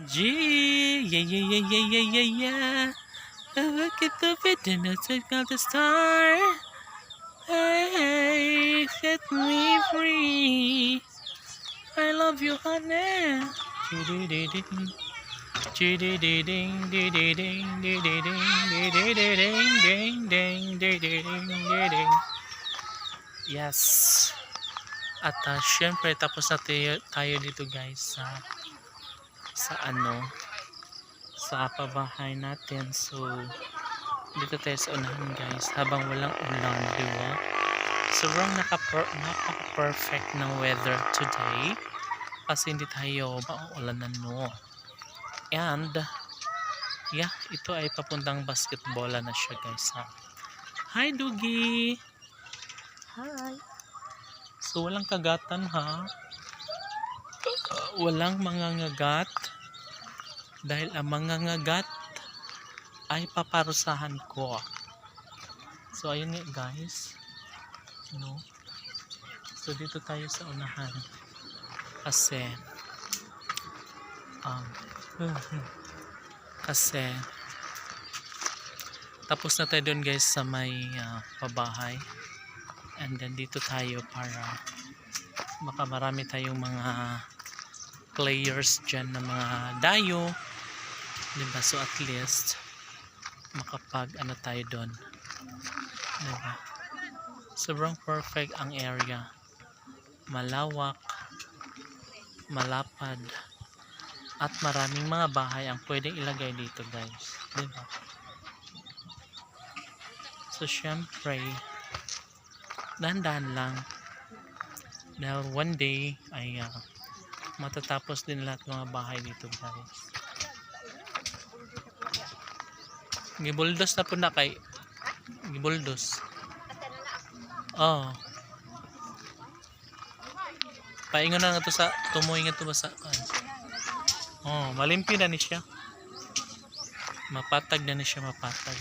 Gee, yeah, yeah, yeah, yeah, yeah, yeah, yeah. I look at the video, check out the star. Hey, set me free. I love you, honey. Chee-dee-dee-ding. Chee-dee-dee-ding, dee-dee-ding, dee-dee-ding, dee-dee-ding, ding, ding, dee-dee-ding, dee-ding. Yes. At syempre tapos na tayo dito guys sa sa pabahay natin. So dito tayo sa unahan guys habang walang ulan, di ba? Sobrang naka-perfect ng weather today kasi hindi tayo mauulanan no. And yeah, ito ay papuntang basketball na siya guys ha. Hi Dugi! Hi! So walang kagatan ha. Walang mangangagat dahil ang mangangagat ay paparusahan ko. So ayun nga guys, no? So dito tayo sa unahan kasi kasi tapos na tayo doon guys sa may pabahay, and then dito tayo para baka marami tayong mga players dyan na mga dayo, diba? So at least makapag ano tayo doon, diba? Sobrang perfect ang area, malawak, malapad, at maraming mga bahay ang pwedeng ilagay dito guys, diba? So syempre dahan-dahan lang dahil one day ay matatapos din lahat ng mga bahay dito guys. Gibuldos na po na kay gibuldos. Oh. Paingon na nga to sa tumoy nga to ba sa oh, malimpi na ni siya. Mapatag na ni siya, mapatag.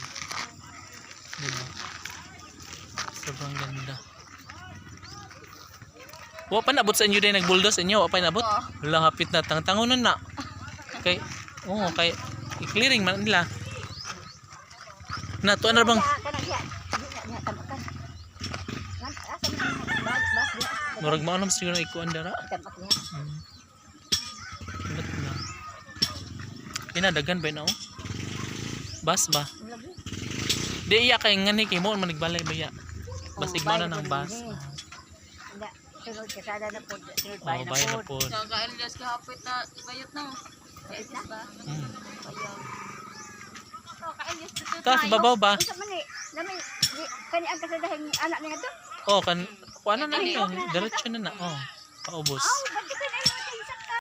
Diba? Sobrang ganda. Wa pa nabot sa inyo din nagbuldos inyo, wa pa nabot. Wala hapit na tangunan na. Kay kay i-clearing man nila. Na to na bang murag maanam siguro ikuan dara. Pinadagan ba na oh? Bas ba? Di iya kay ngani kay mo man nagbalay ba ya? Basig mo na ng bus. Sunod kasada na po. Sunod Bayad na po. Kagaan nila sa hapit na bayot na. Bayot ba? Taas babaw ba? Unsa man ni? Nami kani ang kasadahing anak niya to? Oh, kan kuana na niyo. Diretso na na. Oh, paubos.